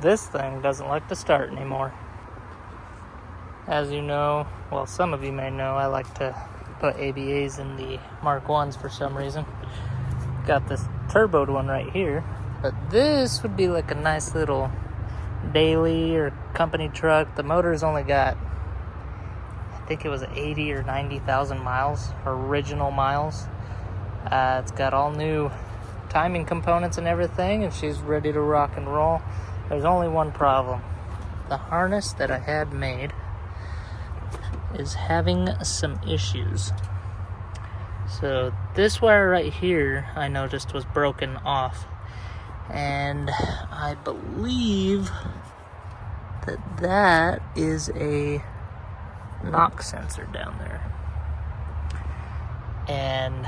this thing doesn't like to start anymore. As you know, well, some of you may know, I like to put ABAs in the Mk1s for some reason. Got this turboed one right here, but this would be like a nice little daily or company truck. The motor's only got, I think it was 80 or 90,000 miles, original miles. It's got all new timing components and everything, and she's ready to rock and roll. There's only one problem. The harness that I had made is having some issues. So this wire right here I noticed was broken off, and I believe that is a knock sensor down there. And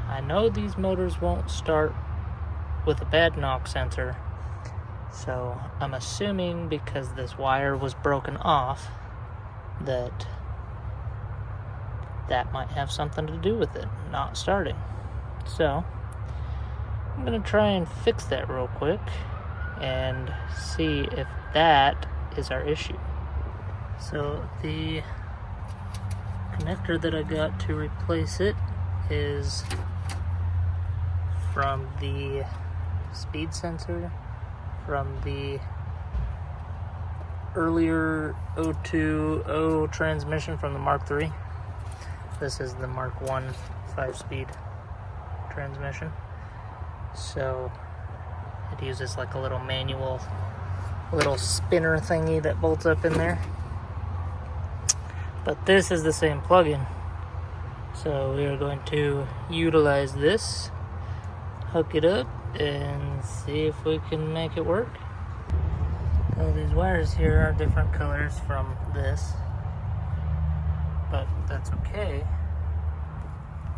I know these motors won't start with a bad knock sensor, so I'm assuming because this wire was broken off that might have something to do with it not starting. So I'm gonna try and fix that real quick and see if that is our issue. So the connector that I got to replace it is from the speed sensor from the earlier 020 transmission from the Mark III. This is the Mk1 5-speed transmission. So it uses like a little manual, little spinner thingy that bolts up in there. But this is the same plug-in. So we are going to utilize this, hook it up, and see if we can make it work. So these wires here are different colors from this, but that's okay,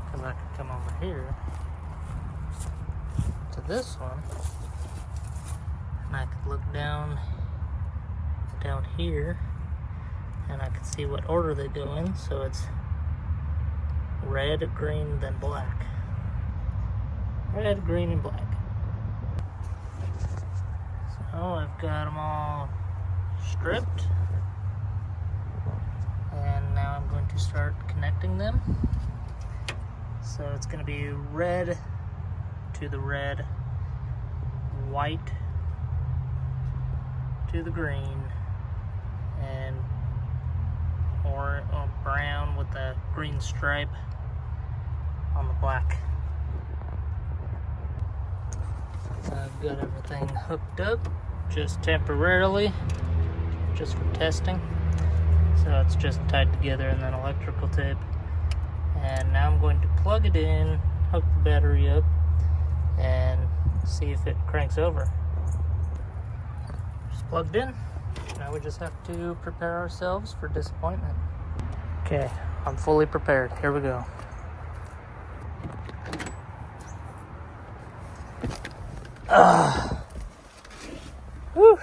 because I can come over here to this one, and I could look down here, and I can see what order they go in. So it's red, green, then black. Red, green, and black. So I've got them all stripped, and now I'm going to start connecting them. So it's going to be red to the red, white to the green, and or brown with a green stripe on the black. I've got everything hooked up just temporarily, just for testing. So it's just tied together and then electrical tape. And now I'm going to plug it in, hook the battery up, and see if it cranks over. Just plugged in. Now we just have to prepare ourselves for disappointment. Okay, I'm fully prepared. Here we go. Whew.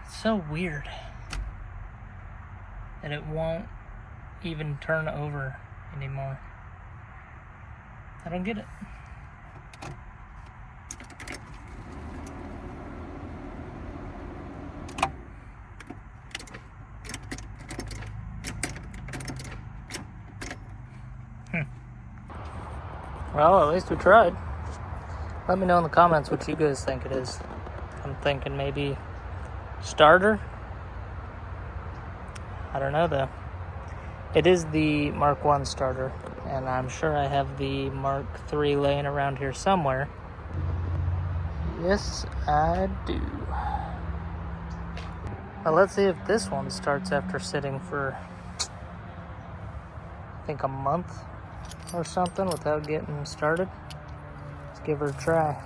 It's so weird that it won't even turn over anymore. I don't get it. Well, at least we tried. Let me know in the comments what you guys think it is. I'm thinking maybe starter. I don't know though. It is the Mk1 starter, and I'm sure I have the Mark III laying around here somewhere. Yes, I do. Well, let's see if this one starts after sitting for, I think, a month or something without getting started. Let's give her a try.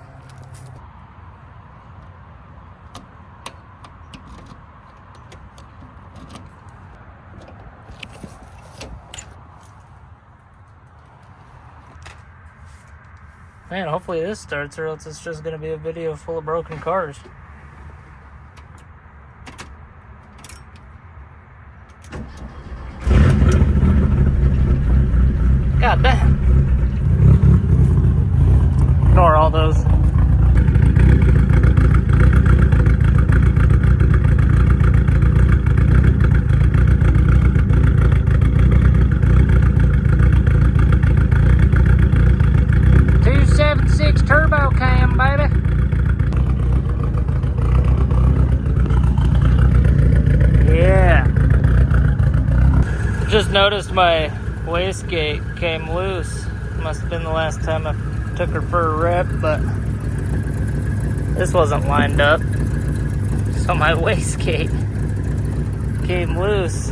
Man, hopefully this starts, or else it's just going to be a video full of broken cars. God damn. Ignore all those. Turbo cam, baby. Yeah. Just noticed my wastegate came loose. Must have been the last time I took her for a rep, but this wasn't lined up. So my wastegate came loose.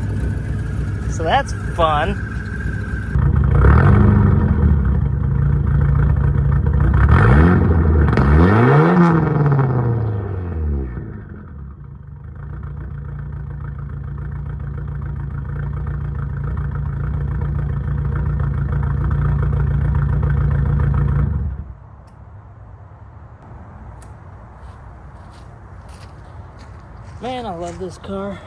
So that's fun. Man, I love this car.